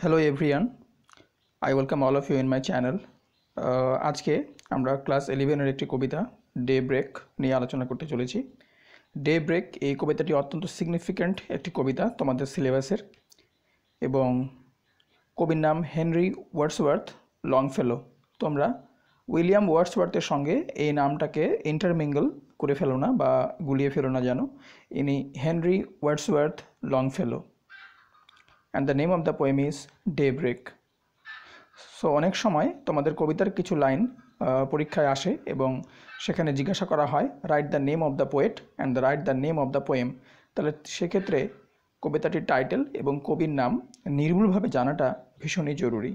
Hello everyone, I welcome all of you in my channel. আজকে আমরা class 11 এর একটি কবিতা ডে ব্রেক নিয়ে আলোচনা করতে চলেছি। ডে ব্রেক এই কবিতাটি অত্যন্ত সিগনিফিক্যান্ট একটি কবিতা তোমাদের সিলেবাসের, এবং কবির নাম হেনরি ওয়ার্ডসওয়ার্থ লংফেলো। তোমরা উইলিয়াম ওয়ার্ডসওয়ার্থের সঙ্গে এই নামটাকে ইন্টারমিঙ্গল করে ফেলো না বা গুলিয়ে ফেলো না যেন। ইনি Henry Wordsworth Longfellow, and the name of the poem is Daybreak. So অনেক সময় তোমাদের কবিতার কিছু লাইন পরীক্ষায় আসে এবং সেখানে জিজ্ঞাসা করা হয় write the name of the poet and the write the name of the poem. তাহলে সেক্ষেত্রে কবিতাটির টাইটেল এবং কবির নাম নির্ভুলভাবে জানাটা ভীষণই জরুরি।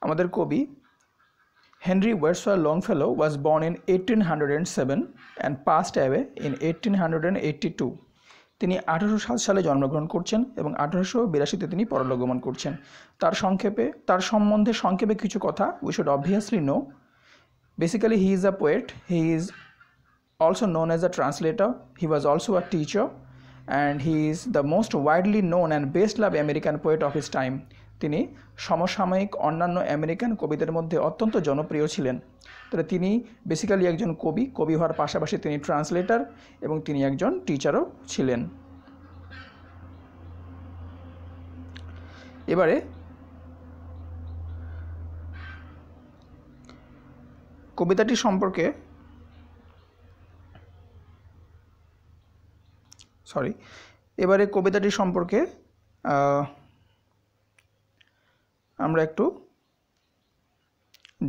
আমাদের কবি Henry Wordsworth Longfellow was born in 1807 and passed away in 1882. তিনি 1807 সালে জন্মগ্রহণ করছেন এবং 1882-তে তিনি পরলোকগমন করছেন। তার সম্বন্ধে সংক্ষেপে কিছু কথা we should obviously know. Basically he is a poet, he is also known as a translator, he was also a teacher, and he is the most widely known and best love American poet of his time. তিনি সমসাময়িক অন্যান্য American কবিদের মধ্যে অত্যন্ত জনপ্রিয় ছিলেন। তাহলে তিনি বেসিক্যালি একজন কবি হওয়ার পাশাপাশি তিনি ট্রান্সলেটর এবং তিনি একজন টিচারও ছিলেন। এবারে কবিতাটি সম্পর্কে আমরা একটু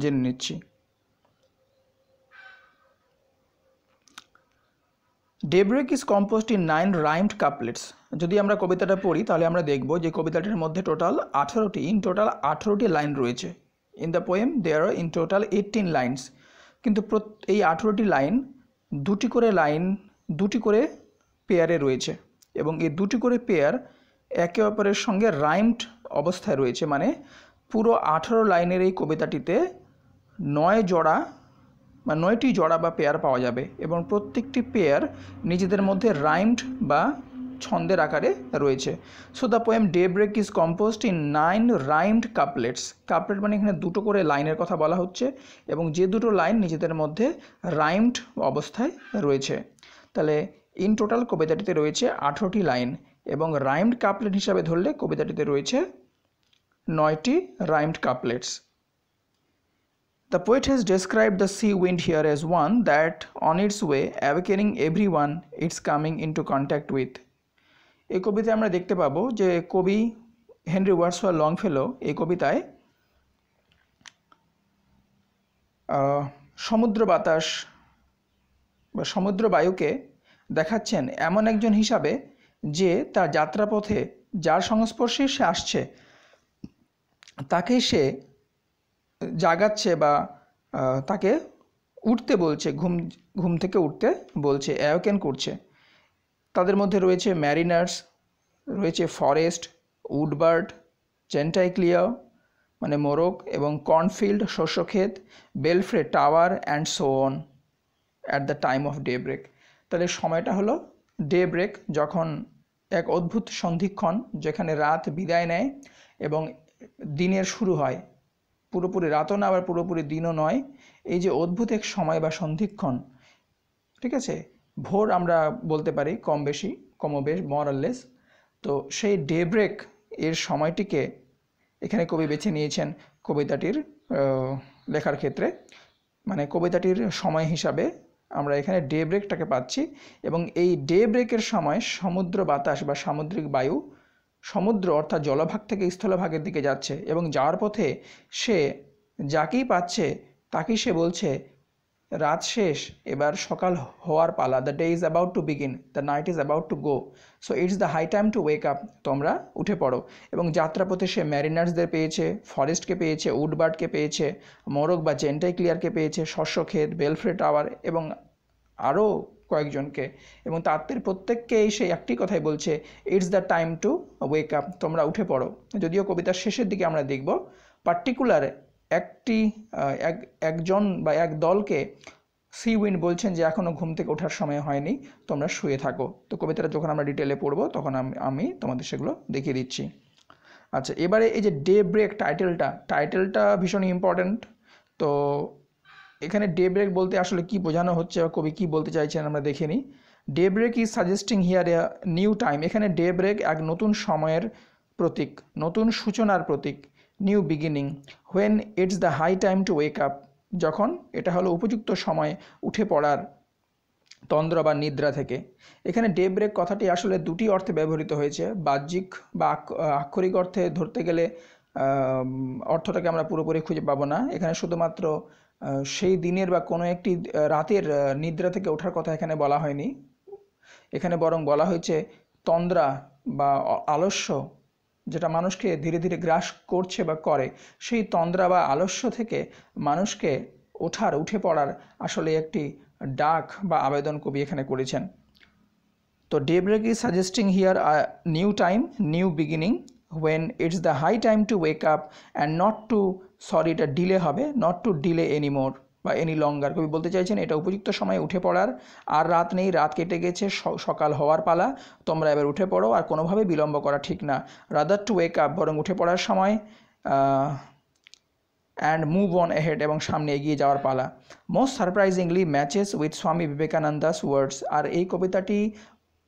জেনে নিচ্ছি। Daybreak is composed in 9 rhymed couplets. যদি আমরা কবিতাটা পড়ি তাহলে আমরা দেখব যে কবিতাটির মধ্যে টোটাল 18টি লাইন রয়েছে। In the poem there are in total 18 lines. কিন্তু এই 18টি লাইন দুটি করে পেয়ারে রয়েছে, এবং এই দুটি করে পেয়ার একে অপরের সঙ্গে রাইমড অবস্থায় রয়েছে। মানে পুরো 18 লাইনের এই কবিতাটিতে 9টি জোড়া বা পেয়ার পাওয়া যাবে, এবং প্রত্যেকটি পেয়ার নিজেদের মধ্যে রাইমড বা ছন্দের আকারে রয়েছে। So the poem day break is composed in 9 rhymed couplets. Couplet মানে এখানে দুটো করে লাইনের কথা বলা হচ্ছে, এবং যে দুটো লাইন নিজেদের মধ্যে রাইমড অবস্থায় রয়েছে। তাহলে ইন টোটাল কবিতাটিতে রয়েছে 18টি লাইন, এবং রাইমড কাপলেট হিসাবে ধরলে কবিতাটিতে রয়েছে 9টি রাইমড কাপলেটস। The poet has described the sea wind here as one that on its way awakening everyone it's coming into contact with. এই কবিতায় আমরা দেখতে পাবো যে কবি হেনরি ওয়ার্ডসওয়ার্থ লংফেলো এই কবিতায় সমুদ্র বাতাস বা সমুদ্র বায়ুকে দেখাচ্ছেন এমন একজন হিসাবে যে তার যাত্রাপথে যার সংস্পর্শে সে আসছে তাকে সে জাগাচ্ছে বা তাকে উঠতে বলছে, ঘুম থেকে উঠতে বলছে, অ্যাওয়েকেন করছে। তাদের মধ্যে রয়েছে ম্যারিনার্স, রয়েছে ফরেস্ট, উডবার্ড, জেন্টাইক্লিয়া মানে মোরগ, এবং কর্নফিল্ড শস্যক্ষেত, belfry tower and so on at the time of daybreak. তাহলে সময়টা হলো ডে ব্রেক, যখন এক অদ্ভুত সন্ধিক্ষণ, যেখানে রাত বিদায় নেয় এবং দিনের শুরু হয়। পুরোপুরি রাতও না, আবার পুরোপুরি দিনও নয়। এই যে অদ্ভুত এক সময় বা সন্ধিক্ষণ, ঠিক আছে, ভোর আমরা বলতে পারি কমবেশ মরাললেস। তো সেই ডে ব্রেক এর সময়টিকে এখানে কবি বেছে নিয়েছেন কবিতাটির লেখার ক্ষেত্রে। মানে কবিতাটির সময় হিসাবে আমরা এখানে ডে ব্রেকটাকে পাচ্ছি, এবং এই ডে ব্রেকের সময় সমুদ্র বাতাস বা সামুদ্রিক বায়ু সমুদ্র অর্থাৎ জলভাগ থেকে স্থলভাগের দিকে যাচ্ছে, এবং যাওয়ার পথে সে যাকেই পাচ্ছে তাকেই সে বলছে রাত শেষ, এবার সকাল হওয়ার পালা। The day is about to begin, the night is about to go, so it's the high time to wake up, তোমরা উঠে পড়ো। এবং যাত্রাপথে সে ম্যারিনার্সদের পেয়েছে, ফরেস্টকে পেয়েছে, উডবার্ডকে পেয়েছে, মোরগ বা জেন্টাইক্লিয়ারকে পেয়েছে, শস্যক্ষেত, বেলফ্রে টাওয়ার এবং আরও কয়েকজনকে, এবং তাদের প্রত্যেককেই সেই একটি কথাই বলছে it's the time to wake up, তোমরা উঠে পড়ো। যদিও কবিতার শেষের দিকে আমরা দেখব পার্টিকুলার একজন বা এক দলকে সি উইন্ড বলছেন যে এখনও ঘুম থেকে ওঠার সময় হয়নি, তোমরা শুয়ে থাকো। তো কবিতাটা যখন আমরা ডিটেলে পড়বো তখন আমি তোমাদের সেগুলো দেখিয়ে দিচ্ছি। আচ্ছা, এবারে এই যে ডে ব্রেক টাইটেলটা ভীষণ ইম্পর্ট্যান্ট। তো এখানে ডে ব্রেক বলতে আসলে কি বোঝানো হচ্ছে বা কবি কী বলতে চাইছেন আমরা দেখে নিই। Day break is suggesting here a new time. এখানে ডে ব্রেক এক নতুন সময়ের প্রতীক, নতুন সূচনার প্রতীক, new beginning. When it's the high time to wake up, যখন এটা হলো উপযুক্ত সময় উঠে পড়ার তন্দ্রা বা নিদ্রা থেকে। এখানে ডে ব্রেক কথাটি আসলে দুটি অর্থে ব্যবহৃত হয়েছে। বাহ্যিক বা আক্ষরিক অর্থে ধরতে গেলে অর্থটাকে আমরা পুরোপুরি খুঁজে পাবো না। এখানে শুধুমাত্র সেই দিনের বা কোনো একটি রাতের নিদ্রা থেকে ওঠার কথা এখানে বলা হয়নি। এখানে বরং বলা হয়েছে তন্দ্রা বা আলস্য, যেটা মানুষকে ধীরে ধীরে গ্রাস করছে বা করে, সেই তন্দ্রা বা আলস্য থেকে মানুষকে উঠে পড়ার আসলে একটি ডাক বা আবেদন কবি এখানে করেছেন। তো day break is suggesting here a new time, new beginning, when it's the high time to wake up and not to, এটা ডিলে হবে, not to delay anymore বা এনি লঙ্গার। কবি বলতে চাইছেন এটা উপযুক্ত সময়ে উঠে পড়ার, আর রাত নেই, রাত কেটে গেছে, সকাল হওয়ার পালা, তোমরা এবার উঠে পড়ো, আর কোনোভাবে বিলম্ব করা ঠিক না। রাদার টু ওয়েক আপ, বরং উঠে পড়ার সময়, অ্যান্ড মুভ অন এহেড, এবং সামনে এগিয়ে যাওয়ার পালা। মোস্ট সারপ্রাইজিংলি ম্যাচেস উইথ স্বামী বিবেকানন্দাস ওয়ার্ডস। আর এই কবিতাটি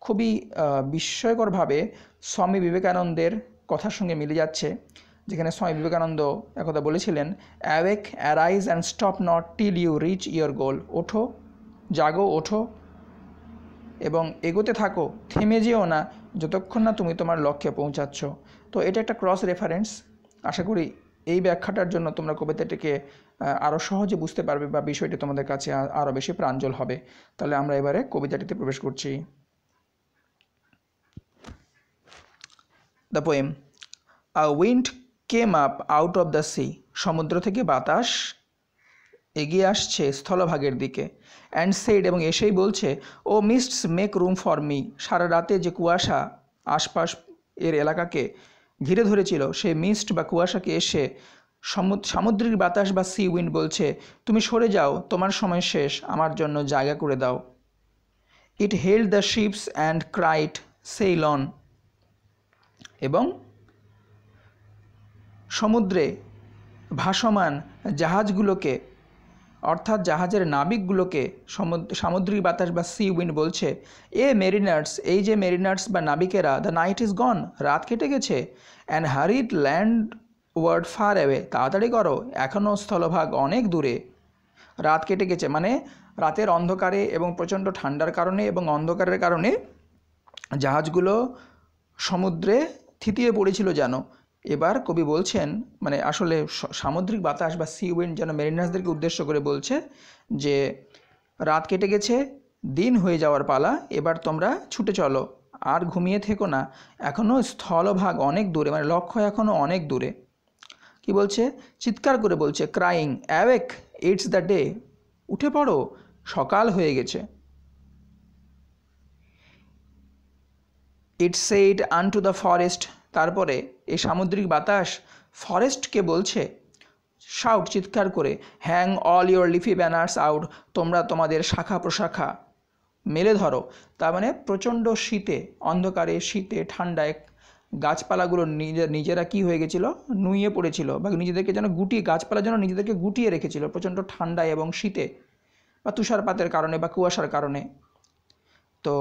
খুবই বিস্ময়করভাবে স্বামী বিবেকানন্দের কথার সঙ্গে মিলে যাচ্ছে, যেখানে স্বামী বিবেকানন্দ একথা বলেছিলেন, awake, arise and stop not till you reach your goal. ওঠো, জাগো, ওঠো এবং এগোতে থাকো, থেমে যেও না যতক্ষণ না তুমি তোমার লক্ষ্যে পৌঁছাচ্ছ। তো এটা একটা ক্রস রেফারেন্স। আশা করি এই ব্যাখ্যাটার জন্য তোমরা কবিতাটিকে আরও সহজে বুঝতে পারবে বা বিষয়টি তোমাদের কাছে আরও বেশি প্রাঞ্জল হবে। তাহলে আমরা এবারে কবিতাটিতে প্রবেশ করছি। The poem. A wind came up out of the sea. সমুদ্র থেকে বাতাস এগিয়ে আসছে স্থলভাগের দিকে। অ্যান্ড সেড, এবং এসেই বলছে, ও মিস্টস মেক রুম ফর মি। সারা রাতে যে কুয়াশা আশপাশ এর এলাকাকে ঘিরে ধরেছিল, সেই মিস্ট বা কুয়াশাকে এসে সামুদ্রিক বাতাস বা সি উইন্ড বলছে, তুমি সরে যাও, তোমার সময় শেষ, আমার জন্য জায়গা করে দাও। It hailed the ships and cried sail on. এবং সমুদ্রে ভাসমান জাহাজগুলোকে, অর্থাৎ জাহাজের নাবিকগুলোকে সামুদ্রিক বাতাস বা সি উইন্ড বলছে, এ মেরিনার্স, এই যে মেরিনার্স বা নাবিকেরা, দ্য নাইট ইজ গন, রাত কেটে গেছে, and hurried landward far away, তাড়াতাড়ি করো, এখনও স্থলভাগ অনেক দূরে। রাত কেটে গেছে মানে রাতের অন্ধকারে এবং প্রচণ্ড ঠান্ডার কারণে এবং অন্ধকারের কারণে জাহাজগুলো সমুদ্রে থিতিয়ে পড়েছিল যেন। এবার কবি বলছেন, মানে আসলে সামুদ্রিক বাতাস বা সি উইন্ড যেন মেরিনার্সদেরকে উদ্দেশ্য করে বলছে যে রাত কেটে গেছে, দিন হয়ে যাওয়ার পালা, এবার তোমরা ছুটে চলো, আর ঘুমিয়ে থেকো না, এখনও স্থলভাগ অনেক দূরে, মানে লক্ষ্য এখনও অনেক দূরে। কি বলছে? চিৎকার করে বলছে, crying, awake, it's the day, উঠে পড়ো, সকাল হয়ে গেছে। ইট সেইড আনটু দ্য ফরেস্ট, তারপরে এই সামুদ্রিক বাতাস ফরেস্টকে বলছে, শাউট, চিৎকার করে, hang all your leafy banners out, তোমরা তোমাদের শাখা প্রশাখা মেলে ধরো। তার মানে প্রচণ্ড শীতে, অন্ধকারে, শীতে, ঠান্ডায় গাছপালাগুলো নিজেরা কি হয়ে গেছিলো, নুয়ে পড়েছিল বা নিজেদেরকে যেন গাছপালা যেন নিজেদেরকে গুটিয়ে রেখেছিল প্রচণ্ড ঠান্ডায় এবং শীতে বা তুষারপাতের কারণে বা কুয়াশার কারণে। তো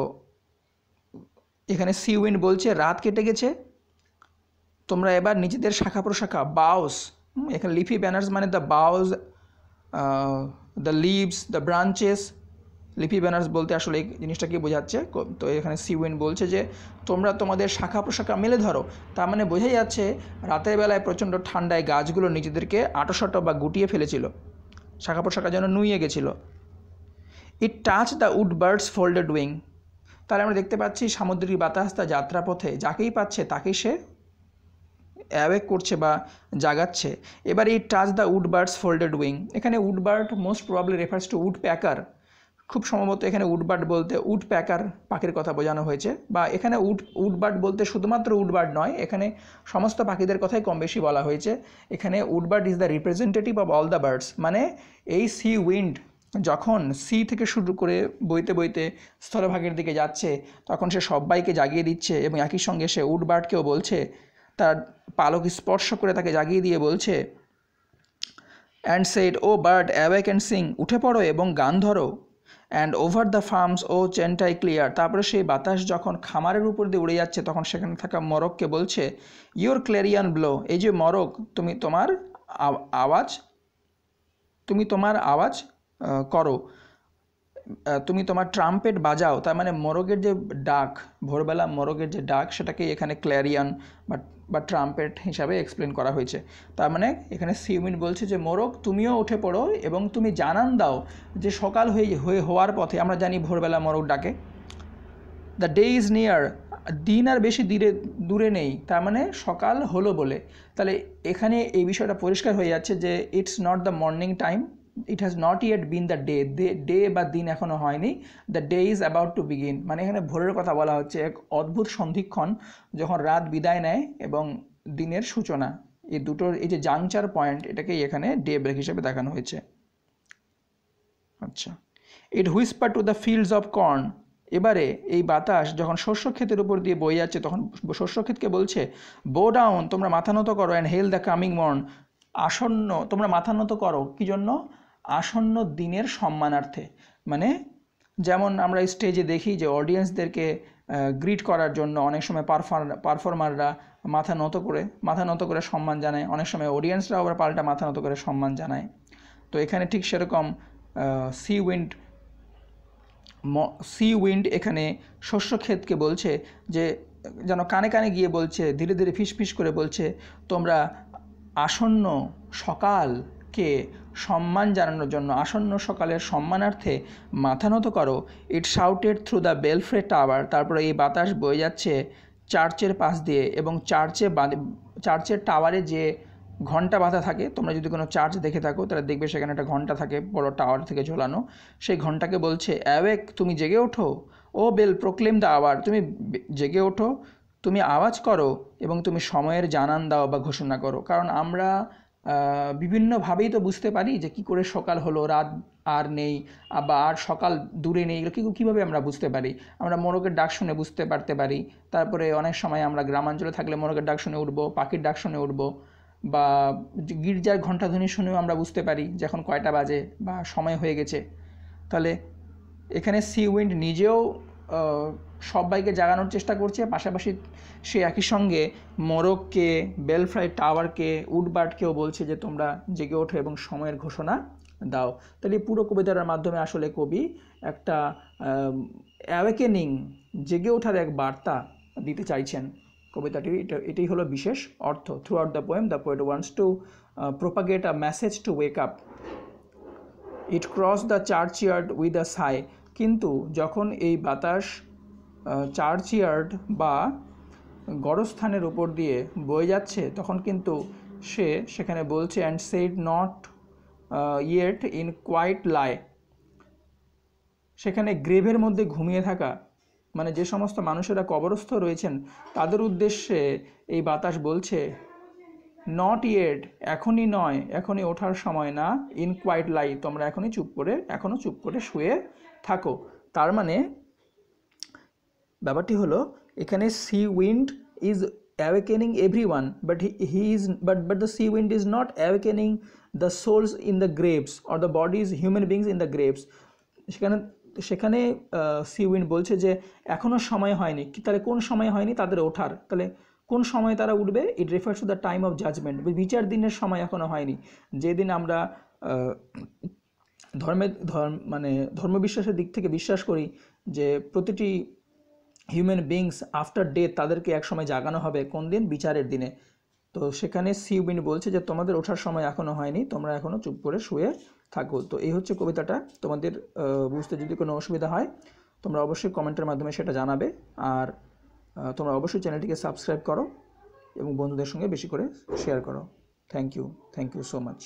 এখানে সি উইন্ড বলছে, রাত কেটে গেছে, তোমরা এবার নিজেদের শাখা প্রশাখা, বাউস, এখানে লিফি ব্যানার্স মানে the boughs, the leaves, the branches. Leafy banners বলতে আসলে এই জিনিসটা কি বোঝাচ্ছে? তো এখানে সি উইন্ড বলছে যে তোমরা তোমাদের শাখা প্রশাখা মেলে ধরো। তার মানে বোঝাই যাচ্ছে রাতের বেলায় প্রচণ্ড ঠান্ডায় গাছগুলো নিজেদেরকে আটোসাটো বা গুটিয়ে ফেলেছিল, শাখা প্রশাখা যেন নুয়ে গেছিলো। It touch the wood bird's folded wing, তাহলে আমরা দেখতে পাচ্ছি সামুদ্রিক বাতাস তার যাত্রাপথে যাকেই পাচ্ছে তাকেই সে অ্যাওয়েক করছে বা জাগাচ্ছে। এবার এই touch the wood bird's folded wing, এখানে wood bird most probably refers to woodpecker. খুব সম্ভবত এখানে উড বার্ড বলতে উড প্যাকার পাখির কথা বোঝানো হয়েছে, বা এখানে উড বার্ড বলতে শুধুমাত্র উড বার্ড নয়, এখানে সমস্ত পাখিদের কথাই কম বেশি বলা হয়েছে। এখানে wood bird is the representative of all the birds, মানে এই সি উইন্ড যখন সি থেকে শুরু করে বইতে বইতে স্থলভাগের দিকে যাচ্ছে তখন সে সবাইকে জাগিয়ে দিচ্ছে এবং একই সঙ্গে সে উডবার্ডকেও বলছে, তার পালক স্পর্শ করে তাকে জাগিয়ে দিয়ে বলছে, and said, O bird awake and sing, উঠে পড়ো এবং গান ধরো, and over the farms O chanticleer. তারপরে সেই বাতাস যখন খামারের উপর দিয়ে উড়ে যাচ্ছে তখন সেখানে থাকা মরককে বলছে, ইউর ক্লেরিয়ান ব্লো, এই যে মরক, তুমি তোমার আওয়াজ করো, তুমি তোমার ট্রাম্পেট বাজাও। তার মানে মোরগের যে ডাক, ভোরবেলা মোরগের যে ডাক, সেটাকে এখানে ক্ল্যারিয়ান বা ট্রাম্পেট হিসাবে এক্সপ্লেন করা হয়েছে। তার মানে এখানে সিউইন্ড বলছে যে মোরগ তুমিও উঠে পড়ো এবং তুমি জানান দাও যে সকাল হওয়ার পথে। আমরা জানি ভোরবেলা মোরগ ডাকে। দ্য ডে ইজ নিয়ার, দিন আর বেশি দূরে নেই, তার মানে সকাল হলো বলে। তাহলে এখানে এই বিষয়টা পরিষ্কার হয়ে যাচ্ছে যে it's not the morning time, it has not yet been the day বা দিন এখনও হয়নি, the day is about to begin. মানে এখানে ভোরের কথা বলা হচ্ছে, এক অদ্ভুত সন্ধিক্ষণ যখন রাত বিদায় নেয় এবং দিনের সূচনা, এই দুটোর এই যে জাংচার পয়েন্ট, এটাকেই এখানে ডে ব্রেক হিসেবে দেখানো হয়েছে। আচ্ছা, it whisper to the fields of corn, এবারে এই বাতাস যখন শস্য ক্ষেতের উপর দিয়ে বয়ে যাচ্ছে তখন শস্য ক্ষেতকে বলছে, বো ডাউন, তোমরা মাথা নত করো, and hail the coming morn, আসন্ন, তোমরা মাথা নত করো, কী জন্য? আসন্ন দিনের সম্মানার্থে। মানে যেমন আমরা স্টেজে দেখি যে অডিয়েন্সদেরকে গ্রিট করার জন্য অনেক সময় পারফর্মাররা মাথা নত করে সম্মান জানায়, অনেক সময় অডিয়েন্সরা আবার পাল্টা মাথা নত করে সম্মান জানায়। তো এখানে ঠিক সেরকম সি উইন্ড এখানে শস্য ক্ষেতকে বলছে যে, যেন কানে কানে গিয়ে বলছে, ধীরে ধীরে ফিসফিস করে বলছে, তোমরা আসন্ন সকালকে সম্মান জানানোর জন্য, আসন্ন সকালের সম্মানার্থে মাথা নত করো। ইট শাউটেড থ্রু দ্য বেলফ্রে টাওয়ার, তারপরে এই বাতাস বয়ে যাচ্ছে চার্চের পাশ দিয়ে, এবং চার্চের টাওয়ারে যে ঘণ্টা বাঁধা থাকে, তোমরা যদি কোনো চার্চ দেখে থাকো তাহলে দেখবে সেখানে একটা ঘণ্টা থাকে বড় টাওয়ার থেকে ঝোলানো, সেই ঘণ্টাকে বলছে, অ্যাওয়েক, তুমি জেগে ওঠো, ও বেল প্রোক্লেম দ্য আওয়ার, তুমি জেগে ওঠো, তুমি আওয়াজ করো এবং তুমি সময়ের জানান দাও বা ঘোষণা করো। কারণ আমরা বিভিন্নভাবেই তো বুঝতে পারি যে কী করে সকাল হলো, রাত আর নেই বা আর সকাল দূরে নেই, এগুলো কীভাবে আমরা বুঝতে পারি? আমরা মোরগের ডাক শুনে বুঝতে পারি। তারপরে অনেক সময় আমরা গ্রামাঞ্চলে থাকলে মোরগের ডাক শুনে উঠবো, পাখির ডাক শুনে উঠবো, বা গির্জার ঘণ্টাধ্বনি শুনেও আমরা বুঝতে পারি যে এখন কয়টা বাজে বা সময় হয়ে গেছে। তাহলে এখানে সি উইন্ড নিজেও সবাইকে জাগানোর চেষ্টা করছে, পাশাপাশি সে একই সঙ্গে মোরগকে, বেলফ্রাই টাওয়ারকে, উডবার্ডকেও বলছে যে তোমরা জেগে ওঠো এবং সময়ের ঘোষণা দাও। তাহলে পুরো কবিতার মাধ্যমে আসলে কবি একটা অ্যাওয়েকেনিং, জেগে ওঠার এক বার্তা দিতে চাইছেন কবিতাটির। এটাই হলো বিশেষ অর্থ। Throughout the poem the poet wants to propagate a message to wake up. It cross the churchyard with a sigh, কিন্তু যখন এই বাতাস চার্চইয়ার্ড বা গড়স্থানের উপর দিয়ে বয়ে যাচ্ছে তখন কিন্তু সে সেখানে বলছে, and said not yet in quiet lie, সেখানে গ্রেভের মধ্যে ঘুমিয়ে থাকা, মানে যে সমস্ত মানুষেরা কবরস্থ রয়েছেন তাদের উদ্দেশ্যে এই বাতাস বলছে, নট ইয়েট, এখনই নয়, এখনই ওঠার সময় না, ইন কোয়াইট লাই, তোমরা এখনও চুপ করে শুয়ে থাকো। তার মানে ব্যাপারটি হলো এখানে sea wind is awakening everyone, but the sea wind is not awakening the souls in the graves or the bodies, human beings in the graves. সেখানে সি উইন্ড বলছে যে এখনও সময় হয়নি। তাহলে কোন সময় হয়নি তাদের ওঠার? তাহলে কোন সময় তারা উঠবে? It refers to the time of judgment, বিচার দিনের সময় এখনও হয়নি। যেদিন আমরা ধর্মবিশ্বাসের দিক থেকে বিশ্বাস করি যে প্রতিটি হিউম্যান বিংস আফটার ডেথ তাদেরকে এক সময় জাগানো হবে, কোন দিন? বিচারের দিনে। তো সেখানে সি উইন্ড বলছে যে তোমাদের ওঠার সময় এখনও হয়নি, তোমরা এখনও চুপ করে শুয়ে থাকো। তো এই হচ্ছে কবিতাটা। তোমাদের বুঝতে যদি কোনো অসুবিধা হয় তোমরা অবশ্যই কমেন্টের মাধ্যমে সেটা জানাবে। আর তোমরা অবশ্যই চ্যানেলটিকে সাবস্ক্রাইব করো এবং বন্ধুদের সঙ্গে বেশি করে শেয়ার করো। Thank you so much.